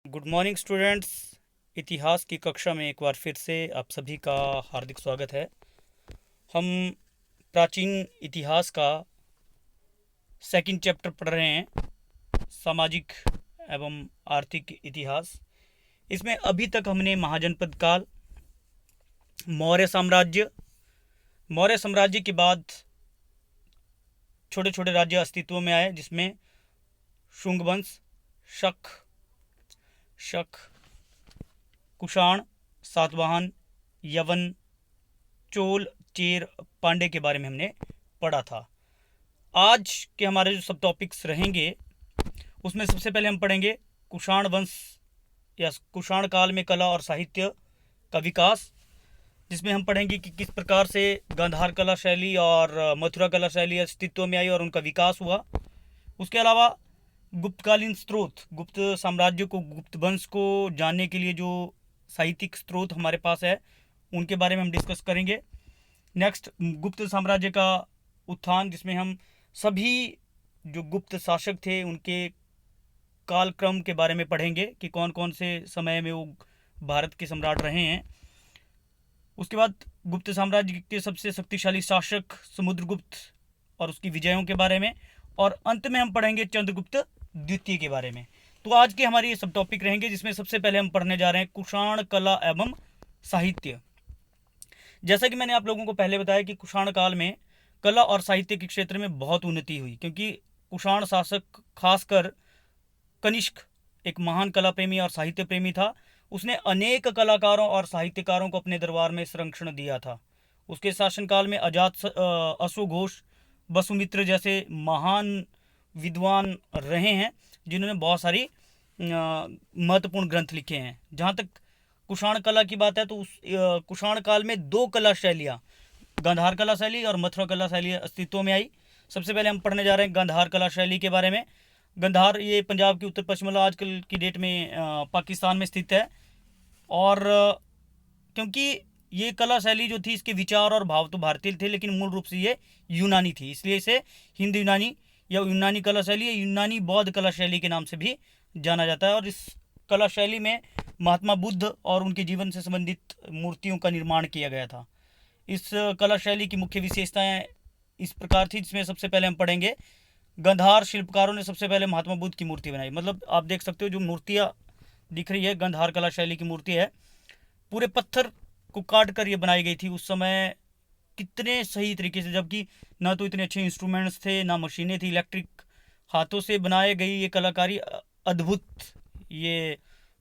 Good morning students. इतिहास की कक्षा में एक बार फिर से आप सभी का हार्दिक स्वागत है। हम प्राचीन इतिहास का सेकंड चैप्टर पढ़ रहे हैं, सामाजिक एवं आर्थिक इतिहास। इसमें अभी तक हमने महाजनपद काल, मौर्य साम्राज्य, मौर्य साम्राज्य के बाद छोटे छोटे राज्य अस्तित्व में आए, जिसमें शुंग वंश, शक शक कुषाण, सातवाहन, यवन, चोल, चेर, पांडे के बारे में हमने पढ़ा था। आज के हमारे जो सब टॉपिक्स रहेंगे उसमें सबसे पहले हम पढ़ेंगे कुषाण वंश या कुषाण काल में कला और साहित्य का विकास, जिसमें हम पढ़ेंगे कि किस प्रकार से गांधार कला शैली और मथुरा कला शैली अस्तित्व में आई और उनका विकास हुआ। उसके अलावा गुप्तकालीन स्रोत, गुप्त साम्राज्य को, गुप्त वंश को जानने के लिए जो साहित्यिक स्रोत हमारे पास है उनके बारे में हम डिस्कस करेंगे। नेक्स्ट, गुप्त साम्राज्य का उत्थान, जिसमें हम सभी जो गुप्त शासक थे उनके कालक्रम के बारे में पढ़ेंगे कि कौन कौन से समय में वो भारत के सम्राट रहे हैं। उसके बाद गुप्त साम्राज्य के सबसे शक्तिशाली शासक समुद्रगुप्त और उसकी विजयों के बारे में, और अंत में हम पढ़ेंगे चंद्रगुप्त द्वितीय के बारे में। तो आज के हमारे ये सब टॉपिक रहेंगे, जिसमें सबसे पहले हम पढ़ने जा रहे हैं कुषाण कला एवं साहित्य। जैसा कि मैंने आप लोगों को पहले बताया कि कुषाण काल में कला और साहित्य के क्षेत्र में बहुत उन्नति हुई, क्योंकि कुषाण शासक, खासकर कनिष्क, एक महान कला प्रेमी और साहित्य प्रेमी था। उसने अनेक कलाकारों और साहित्यकारों को अपने दरबार में संरक्षण दिया था। उसके शासनकाल में अश्वघोष, वसुमित्र जैसे महान विद्वान रहे हैं, जिन्होंने बहुत सारी महत्वपूर्ण ग्रंथ लिखे हैं। जहाँ तक कुषाण कला की बात है तो उस कुषाण काल में दो कला शैलियाँ, गांधार कला शैली और मथुरा कला शैली अस्तित्व में आई। सबसे पहले हम पढ़ने जा रहे हैं गांधार कला शैली के बारे में। गांधार ये पंजाब के उत्तर पश्चिम, मतलब आजकल की डेट में पाकिस्तान में स्थित है। और क्योंकि ये कला शैली जो थी, इसके विचार और भाव तो भारतीय थे, लेकिन मूल रूप से ये यूनानी थी, इसलिए इसे हिंद यूनानी या यूनानी कला शैली या यूनानी बौद्ध कला शैली के नाम से भी जाना जाता है। और इस कला शैली में महात्मा बुद्ध और उनके जीवन से संबंधित मूर्तियों का निर्माण किया गया था। इस कला शैली की मुख्य विशेषताएं इस प्रकार थी, जिसमें सबसे पहले हम पढ़ेंगे गंधार शिल्पकारों ने सबसे पहले महात्मा बुद्ध की मूर्ति बनाई। मतलब आप देख सकते हो जो मूर्तियाँ दिख रही है, गंधार कला शैली की मूर्ति है। पूरे पत्थर को काट कर ये बनाई गई थी उस समय, कितने सही तरीके से, जबकि ना तो इतने अच्छे इंस्ट्रूमेंट्स थे, ना मशीनें थी। इलेक्ट्रिक हाथों से बनाए गई ये कलाकारी अद्भुत ये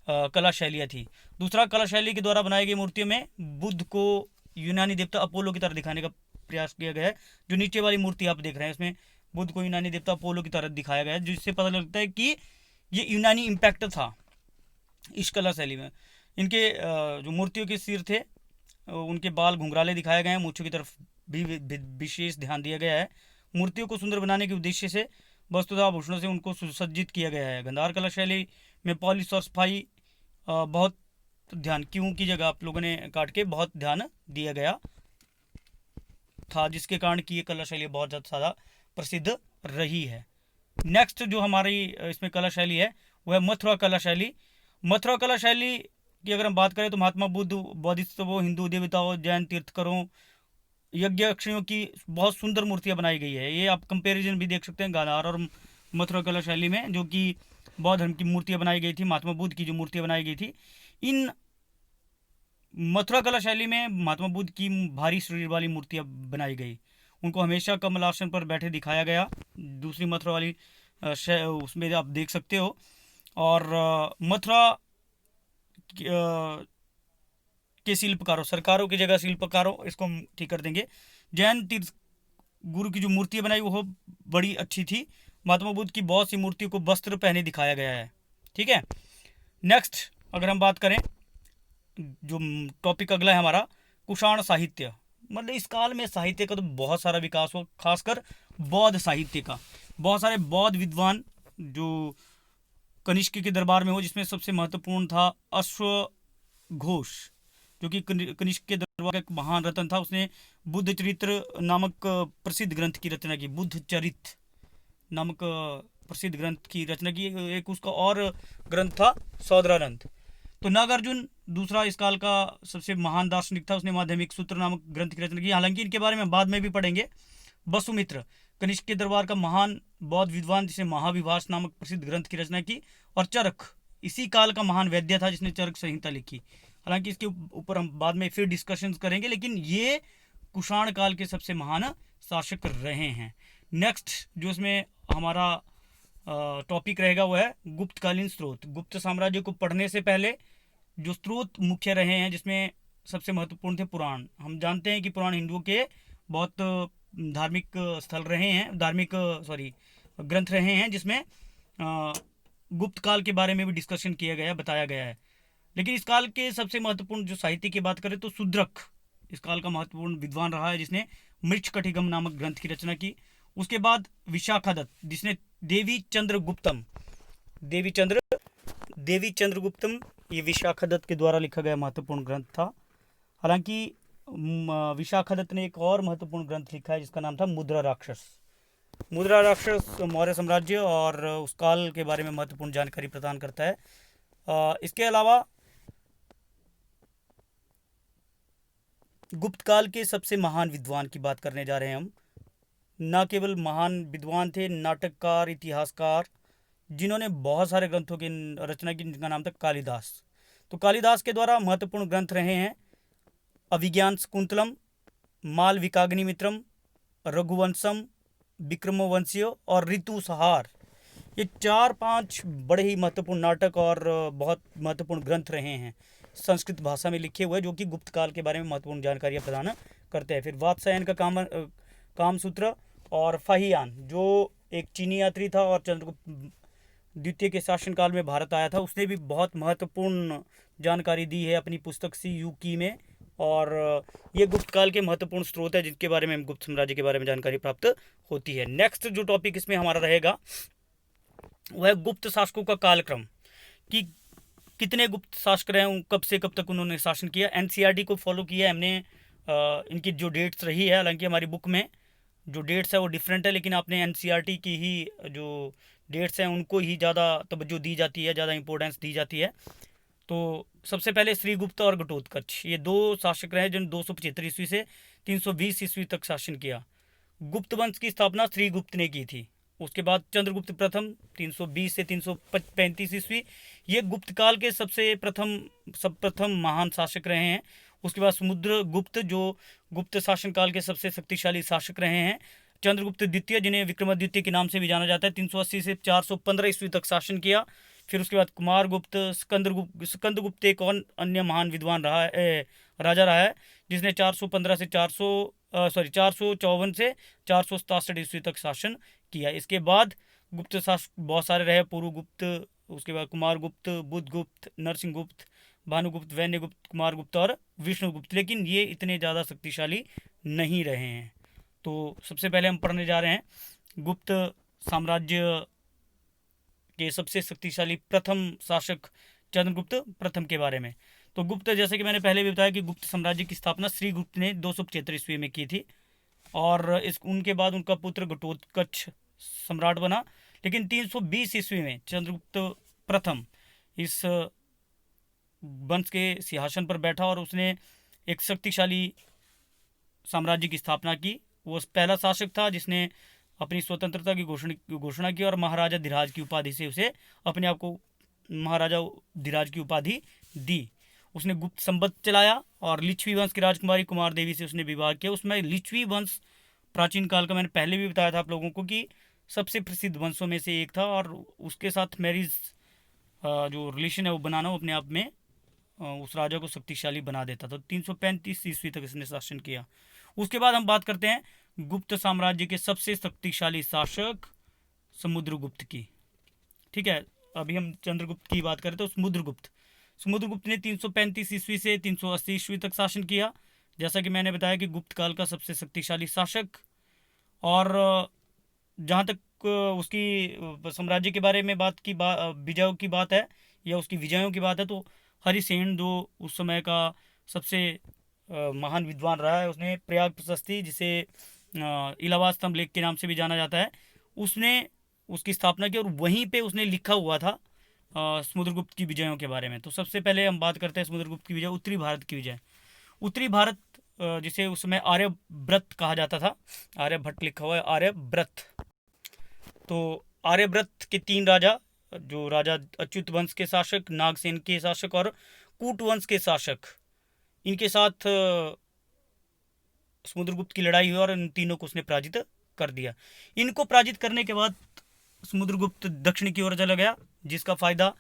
कला शैलियाँ थी। दूसरा, कला शैली के द्वारा बनाई गई मूर्तियों में बुद्ध को यूनानी देवता अपोलो की तरह दिखाने का प्रयास किया गया है। जो नीचे वाली मूर्ति आप देख रहे हैं, इसमें बुद्ध को यूनानी देवता अपोलो की तरह दिखाया गया है, जिससे पता लगता है कि ये यूनानी इम्पैक्ट था इस कला शैली में। इनके जो मूर्तियों के सिर थे, उनके बाल घुंघराले दिखाए गए हैं, मूछों की तरफ भी विशेष ध्यान दिया गया है। मूर्तियों को सुंदर बनाने के उद्देश्य से वस्तुतः आभूषणों से उनको सुसज्जित किया गया है। गंधार कला शैली में पॉलिश और सफाई बहुत ध्यान, क्यों की जगह आप लोगों ने काट के बहुत ध्यान दिया गया था, जिसके कारण की ये कला शैली बहुत ज़्यादा प्रसिद्ध रही है। नेक्स्ट जो हमारी इसमें कला शैली है वह है मथुरा कला शैली। मथुरा कला शैली की अगर हम बात करें तो महात्मा बुद्ध, बौद्धिस्तवों, हिंदू देवताओं, जैन तीर्थकरों, यज्ञ अक्षयों की बहुत सुंदर मूर्तियाँ बनाई गई है। ये आप कंपैरिजन भी देख सकते हैं गांधार और मथुरा कला शैली में, जो कि बौद्ध धर्म की मूर्तियाँ बनाई गई थी, महात्मा बुद्ध की जो मूर्तियाँ बनाई गई थी। इन मथुरा कला शैली में महात्मा बुद्ध की भारी शरीर वाली मूर्तियाँ बनाई गई, उनको हमेशा कमल आसन पर बैठे दिखाया गया। दूसरी मथुरा वाली उसमें आप देख सकते हो। और मथुरा के शिल्पकारों, सरकारों की जगह शिल्पकारों, इसको हम ठीक कर देंगे। जैन तीर्थ गुरु की जो मूर्ति बनाई वो बड़ी अच्छी थी। महात्मा बुद्ध की बहुत सी मूर्तियों को वस्त्र पहने दिखाया गया है। ठीक है। नेक्स्ट अगर हम बात करें, जो टॉपिक अगला है हमारा, कुषाण साहित्य। मतलब इस काल में साहित्य का तो बहुत सारा विकास हुआ, खासकर बौद्ध साहित्य का। बहुत सारे बौद्ध विद्वान जो कनिष्क के दरबार में हो, जिसमें सबसे महत्वपूर्ण था अश्वघोष, जो कि कनिष्क के दरबार का एक महान रत्न था। उसने बुद्ध चरित्र नामक प्रसिद्ध ग्रंथ की रचना की। बुद्ध चरित नामक प्रसिद्ध ग्रंथ की रचना की। एक उसका और ग्रंथ था सौदरानंद। तो नागार्जुन दूसरा इस काल का सबसे महान दार्शनिक था, उसने माध्यमिक सूत्र नामक ग्रंथ की रचना की। हालांकि इनके बारे में बाद में भी पढ़ेंगे। वसुमित्र कनिष्क के दरबार का महान बौद्ध विद्वान, जिसने महाविभास नामक प्रसिद्ध ग्रंथ की रचना की। और चरक इसी काल का महान वैद्य था, जिसने चरक संहिता लिखी। हालांकि इसके ऊपर हम बाद में फिर डिस्कशन करेंगे, लेकिन ये कुषाण काल के सबसे महान शासक रहे हैं। नेक्स्ट जो इसमें हमारा टॉपिक रहेगा वो है गुप्तकालीन स्रोत। गुप्त साम्राज्य को पढ़ने से पहले जो स्रोत मुख्य रहे हैं, जिसमें सबसे महत्वपूर्ण थे पुराण। हम जानते हैं कि पुराण हिंदुओं के बहुत धार्मिक स्थल रहे हैं, धार्मिक ग्रंथ रहे हैं, जिसमें गुप्त काल के बारे में भी डिस्कशन किया गया, बताया गया है। लेकिन इस काल के सबसे महत्वपूर्ण जो साहित्य की बात करें तो शूद्रक इस काल का महत्वपूर्ण विद्वान रहा है, जिसने मृच्छकटिगम नामक ग्रंथ की रचना की। उसके बाद विशाखादत्त, जिसने देवी चंद्रगुप्तम ये विशाखादत्त के द्वारा लिखा गया महत्वपूर्ण ग्रंथ था। हालांकि विशाखादत्त ने एक और महत्वपूर्ण ग्रंथ लिखा है, जिसका नाम था मुद्रा राक्षस। मौर्य साम्राज्य और उस काल के बारे में महत्वपूर्ण जानकारी प्रदान करता है। इसके अलावा गुप्त काल के सबसे महान विद्वान की बात करने जा रहे हैं हम। न केवल महान विद्वान थे, नाटककार, इतिहासकार, जिन्होंने बहुत सारे ग्रंथों की रचना की, जिनका नाम था कालिदास। तो कालिदास के द्वारा महत्वपूर्ण ग्रंथ रहे हैं अभिज्ञान शकुंतलम, मालविकाग्निमित्रम, रघुवंशम, विक्रमोवंशीय और ऋतुसंहार। ये 4-5 बड़े ही महत्वपूर्ण नाटक और बहुत महत्वपूर्ण ग्रंथ रहे हैं, संस्कृत भाषा में लिखे हुए, जो कि गुप्त काल के बारे में महत्वपूर्ण जानकारियाँ प्रदान करते हैं। फिर वात्स्यायन का कामसूत्र और फाहियान, जो एक चीनी यात्री था और चंद्रगुप्त द्वितीय के शासनकाल में भारत आया था, उसने भी बहुत महत्वपूर्ण जानकारी दी है अपनी पुस्तक सी यू की में। और ये गुप्त काल के महत्वपूर्ण स्रोत है, जिनके बारे में हम गुप्त साम्राज्य के बारे में जानकारी प्राप्त होती है। नेक्स्ट जो टॉपिक इसमें हमारा रहेगा वह है गुप्त शासकों का कालक्रम, कि कितने गुप्त शासक रहे, कब से कब तक उन्होंने शासन किया। एनसीईआरटी को फॉलो किया हमने, इनकी जो डेट्स रही है, हालांकि हमारी बुक में जो डेट्स है वो डिफरेंट है, लेकिन आपने एनसीईआरटी की ही जो डेट्स हैं उनको ही ज़्यादा तवज्जो दी जाती है, ज़्यादा इंपॉर्टेंस दी जाती है। तो सबसे पहले श्रीगुप्त और घटोत्कच, ये दो शासक रहे जिन्होंने 275 ईस्वी से 320 ईस्वी तक शासन किया। गुप्त वंश की स्थापना श्रीगुप्त ने की थी। उसके बाद चंद्रगुप्त प्रथम 320 से 335 ईस्वी, ये गुप्त काल के सबसे प्रथम महान शासक रहे हैं। उसके बाद समुद्रगुप्त, जो गुप्त शासन काल के सबसे शक्तिशाली शासक रहे हैं। चंद्रगुप्त द्वितीय, जिन्हें विक्रमादित्य के नाम से भी जाना जाता है, 380 से 415 ईस्वी तक शासन किया। फिर उसके बाद कुमारगुप्त, स्कंदगुप्त एक और अन्य महान विद्वान राजा रहा है, जिसने 454 से 454 से 467 ईस्वी तक शासन किया। इसके बाद गुप्त शासक बहुत सारे रहे, पूर्वगुप्त, उसके बाद कुमारगुप्त, बुधगुप्त, नरसिंहगुप्त, भानुगुप्त, वैन्यगुप्त, कुमारगुप्त और विष्णुगुप्त, लेकिन ये इतने ज़्यादा शक्तिशाली नहीं रहे हैं। तो सबसे पहले हम पढ़ने जा रहे हैं गुप्त साम्राज्य के सबसे शक्तिशाली प्रथम शासक चंद्रगुप्त प्रथम के बारे में। तो गुप्त, जैसे कि मैंने पहले भी बताया कि गुप्त साम्राज्य की स्थापना श्रीगुप्त ने 275 ईस्वी में की थी, और उनके बाद उनका पुत्र घटोत्कच सम्राट बना। लेकिन 320 ईस्वी में चंद्रगुप्त प्रथम इस वंश के सिंहासन पर बैठा और उसने एक शक्तिशाली साम्राज्य की स्थापना की। वो पहला शासक था जिसने अपनी स्वतंत्रता की घोषणा की और महाराजा धीराज की उपाधि से उसे अपने आप को महाराजा धीराज की उपाधि दी। उसने गुप्त संवत चलाया और लिच्छवी वंश की राजकुमारी कुमार देवी से उसने विवाह किया। उसमें लिच्छवी वंश प्राचीन काल का, मैंने पहले भी बताया था आप लोगों को, कि सबसे प्रसिद्ध वंशों में से एक था, और उसके साथ मैरिज जो रिलेशन है वो बनाना, वो अपने आप में उस राजा को शक्तिशाली बना देता था। 335 ईस्वी तक इसने शासन किया। उसके बाद हम बात करते हैं गुप्त साम्राज्य के सबसे शक्तिशाली शासक समुद्रगुप्त की। ठीक है, अभी हम चंद्रगुप्त की बात करें तो समुद्रगुप्त ने 335 ईस्वी से 380 ईस्वी तक शासन किया। जैसा कि मैंने बताया कि गुप्त काल का सबसे शक्तिशाली शासक। और जहाँ तक उसकी साम्राज्य के बारे में विजयों की बात है, या उसकी विजयों की बात है, तो हरिसेन जो उस समय का सबसे महान विद्वान रहा है, उसने प्रयाग प्रशस्ति, जिसे इलाहाबाद स्तंभ लेख के नाम से भी जाना जाता है, उसने उसकी स्थापना की, और वहीं पे उसने लिखा हुआ था समुद्रगुप्त की विजयों के बारे में। तो सबसे पहले हम बात करते हैं समुद्रगुप्त की विजय, उत्तरी भारत की विजय। उत्तरी भारत, जिसे उस समय आर्यव्रत कहा जाता था, आर्यभट्ट लिखा हुआ है आर्यव्रत। तो आर्यव्रत के 3 राजा, जो राजा अच्युत वंश के शासक, नागसेन के शासक और कूट वंश के शासक, इनके साथ समुद्रगुप्त की लड़ाई हुई और इन तीनों को उसने पराजित कर दिया। इनको पराजित करने के बाद समुद्रगुप्त दक्षिण की ओर चला गया, जिसका फायदा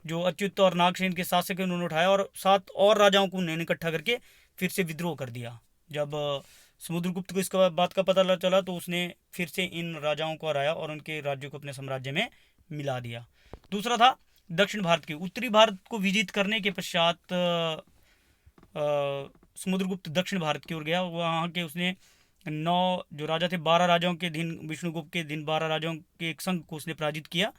जो अच्युत और नागसेन के शासक हैं उन्होंने उठाया, और 7 और राजाओं को उन्होंने इकट्ठा करके फिर से विद्रोह कर दिया। जब समुद्रगुप्त को इसका बात का पता चला तो उसने फिर से इन राजाओं को हराया और उनके राज्यों को अपने साम्राज्य में मिला दिया। दूसरा था दक्षिण भारत की। उत्तरी भारत को विजित करने के पश्चात समुद्रगुप्त दक्षिण भारत की ओर गया। वहाँ के उसने 9 जो राजा थे, 12 राजाओं के दिन, विष्णुगुप्त के दिन 12 राजाओं के एक संघ को उसने पराजित किया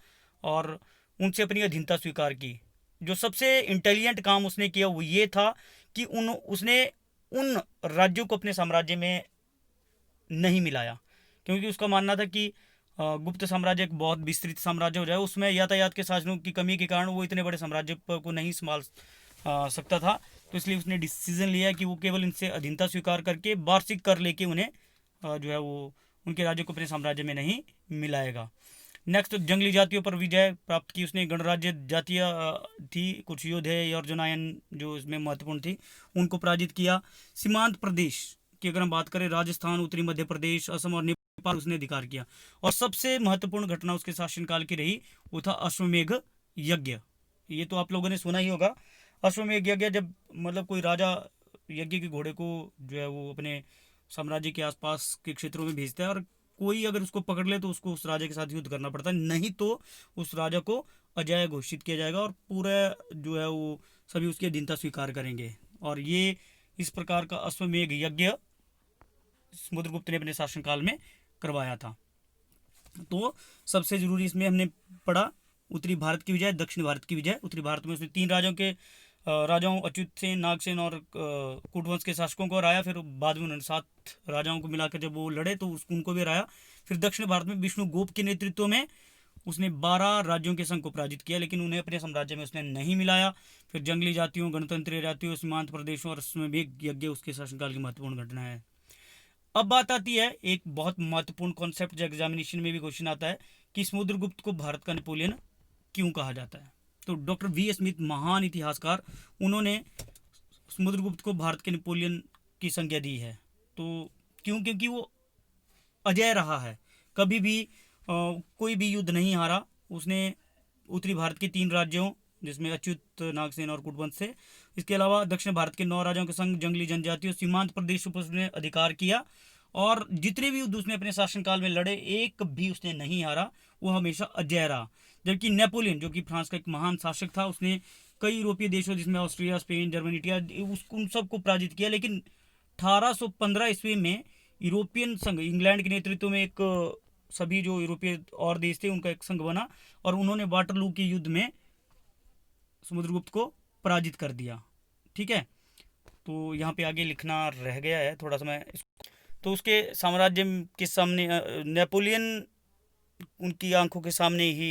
और उनसे अपनी अधीनता स्वीकार की। जो सबसे इंटेलिजेंट काम उसने किया वो ये था कि उसने उन राज्यों को अपने साम्राज्य में नहीं मिलाया, क्योंकि उसका मानना था कि गुप्त साम्राज्य एक बहुत विस्तृत साम्राज्य हो जाए, उसमें यातायात के साधनों की कमी के कारण वो इतने बड़े साम्राज्य को नहीं संभाल सकता था। तो इसलिए उसने डिसीजन लिया कि वो केवल इनसे अधीनता स्वीकार करके वार्षिक कर लेके उन्हें जो है वो उनके राज्यों को अपने साम्राज्य में नहीं मिलाएगा। नेक्स्ट, जंगली जातियों पर विजय प्राप्त की उसने। गणराज्य जातियाँ थी, कुछ योद्धे और जुनायन जो इसमें महत्वपूर्ण थी, उनको पराजित किया। सीमांत प्रदेश की अगर हम बात करें, राजस्थान, उत्तरी मध्य प्रदेश, असम और नेपाल उसने अधिकार किया। और सबसे महत्वपूर्ण घटना उसके शासनकाल की रही वो था अश्वमेघ यज्ञ। ये तो आप लोगों ने सुना ही होगा। अश्वमेघ यज्ञ, जब मतलब कोई राजा यज्ञ के घोड़े को जो है वो अपने साम्राज्य के आसपास के क्षेत्रों में भेजता है, और कोई अगर उसको पकड़ ले तो उसको उस राजा के साथ युद्ध करना पड़ता है, नहीं तो उस राजा को अजय घोषित किया जाएगा और पूरा जो है वो सभी उसकी अधीनता स्वीकार करेंगे। और ये इस प्रकार का अश्वमेघ यज्ञ समुद्रगुप्त ने अपने शासनकाल में करवाया था। तो सबसे जरूरी इसमें हमने पढ़ा उत्तरी भारत की विजय, दक्षिण भारत की विजय। उत्तरी भारत में उसने 3 राजाओं अच्युत सेन, नागसेन और कूटवंश के शासकों को हराया। फिर बाद में उन्होंने 7 राजाओं को मिलाकर जब वो लड़े तो उनको भी हराया। फिर दक्षिण भारत में विष्णुगुप्त के नेतृत्व में उसने 12 राज्यों के संघ को पराजित किया, लेकिन उन्हें अपने साम्राज्य में उसने नहीं मिलाया। फिर जंगली जातियों, गणतंत्रीय जातियों, सीमांत प्रदेशों और अश्वमेघ यज्ञ उसके शासनकाल की महत्वपूर्ण घटना है। अब बात आती है एक बहुत महत्वपूर्ण कॉन्सेप्ट जो एग्जामिनेशन में भी क्वेश्चन आता है कि समुद्रगुप्त को भारत का नेपोलियन क्यों कहा जाता है। तो डॉक्टर वी स्मिथ, महान इतिहासकार, उन्होंने समुद्रगुप्त को भारत के नेपोलियन की संज्ञा दी है। तो क्यों? क्योंकि वो अजय रहा है, कभी भी कोई भी युद्ध नहीं हारा उसने। उत्तरी भारत के 3 राज्यों जिसमें अच्युत, नागसेन और कूटवंश से, इसके अलावा दक्षिण भारत के 9 राजाओं के संग जंगली जनजातियों, सीमांत प्रदेशों पर उसने अधिकार किया, और जितने भी युद्ध उसने अपने शासनकाल में लड़े एक भी उसने नहीं हारा, वो हमेशा अजय रहा। जबकि नेपोलियन, जो कि फ्रांस का एक महान शासक था, उसने कई यूरोपीय देशों जिसमें ऑस्ट्रिया, स्पेन, जर्मनी, इटली, उन सबको पराजित किया। लेकिन 1815 ईस्वी में यूरोपियन संघ, इंग्लैंड के नेतृत्व में एक सभी जो यूरोपीय और देश थे उनका एक संघ बना, और उन्होंने वाटरलू के युद्ध में समुद्रगुप्त को पराजित कर दिया। ठीक है, तो यहाँ पे आगे लिखना रह गया है थोड़ा सा मैं। तो उसके साम्राज्य के सामने नेपोलियन उनकी आंखों के सामने ही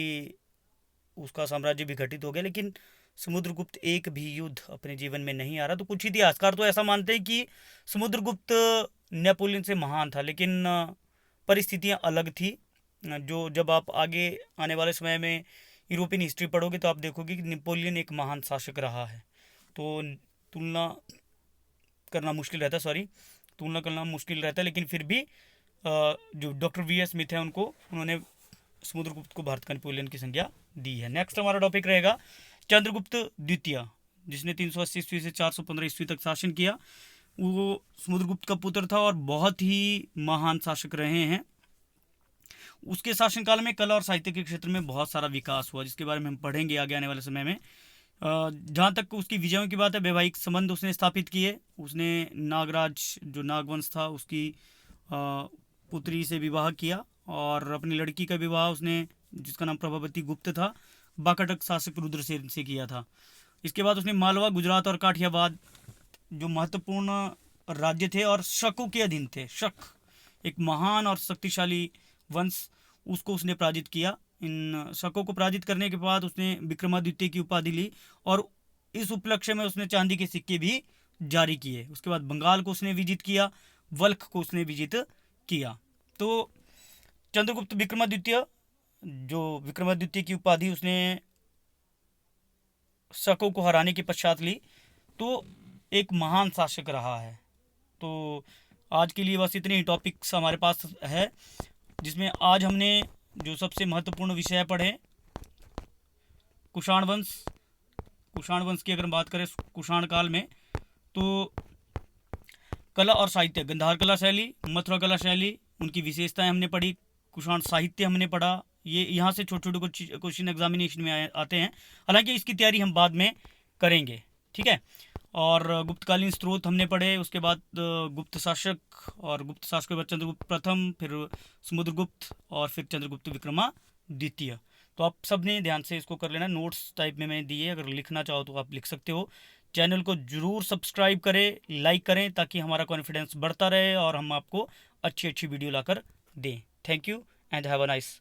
उसका साम्राज्य विघटित हो गया, लेकिन समुद्रगुप्त एक भी युद्ध अपने जीवन में नहीं आ रहा। तो कुछ इतिहासकार तो ऐसा मानते हैं कि समुद्रगुप्त नेपोलियन से महान था, लेकिन परिस्थितियाँ अलग थी। जो जब आप आगे आने वाले समय में यूरोपियन हिस्ट्री पढ़ोगे तो आप देखोगे कि नेपोलियन एक महान शासक रहा है। तो तुलना करना मुश्किल रहता है, तुलना करना मुश्किल रहता है, लेकिन फिर भी जो डॉक्टर वी एस स्मिथ है उन्होंने समुद्रगुप्त को भारत का नेपोलियन की संज्ञा दी है। नेक्स्ट हमारा टॉपिक रहेगा चंद्रगुप्त द्वितीय, जिसने 380 ईस्वी से 415 ईस्वी तक शासन किया। वो समुद्रगुप्त का पुत्र था और बहुत ही महान शासक रहे हैं। उसके शासनकाल में कला और साहित्य के क्षेत्र में बहुत सारा विकास हुआ, जिसके बारे में हम पढ़ेंगे आगे आने वाले समय में। जहाँ तक उसकी विजयों की बात है, वैवाहिक संबंध उसने स्थापित किए। उसने नागराज, जो नागवंश था, उसकी पुत्री से विवाह किया, और अपनी लड़की का विवाह उसने, जिसका नाम प्रभावती गुप्त था, बाकाटक शासक रुद्रसेन से किया था। इसके बाद उसने मालवा, गुजरात और काठियावाड़ जो महत्वपूर्ण राज्य थे और शकों के अधीन थे, शक एक महान और शक्तिशाली वंश, उसको उसने पराजित किया। इन शकों को पराजित करने के बाद उसने विक्रमादित्य की उपाधि ली और इस उपलक्ष्य में उसने चांदी के सिक्के भी जारी किए। उसके बाद बंगाल को उसने विजित किया, वल्ख को उसने विजित किया। तो चंद्रगुप्त विक्रमादित्य, जो विक्रमादित्य की उपाधि उसने शकों को हराने के पश्चात ली, तो एक महान शासक रहा है। तो आज के लिए बस इतने ही टॉपिक्स हमारे पास है, जिसमें आज हमने जो सबसे महत्वपूर्ण विषय पढ़े, कुषाण वंश। कुषाण वंश की अगर हम बात करें कुषाण काल में, तो कला और साहित्य, गंधार कला शैली, मथुरा कला शैली, उनकी विशेषताएं हमने पढ़ी। कुषाण साहित्य हमने पढ़ा। ये यहाँ से छोटे छोटे क्वेश्चन एग्जामिनेशन में आते हैं, हालांकि इसकी तैयारी हम बाद में करेंगे, ठीक है। और गुप्तकालीन स्रोत हमने पढ़े। उसके बाद गुप्त शासक, और गुप्त शासक के बाद चंद्रगुप्त प्रथम, फिर समुद्रगुप्त, और फिर चंद्रगुप्त विक्रमादित्य। तो आप सब ने ध्यान से इसको कर लेना, नोट्स टाइप में मैंने दिए, अगर लिखना चाहो तो आप लिख सकते हो। चैनल को जरूर सब्सक्राइब करें, लाइक करें, ताकि हमारा कॉन्फिडेंस बढ़ता रहे और हम आपको अच्छी अच्छी वीडियो लाकर दें। Thank you and have a nice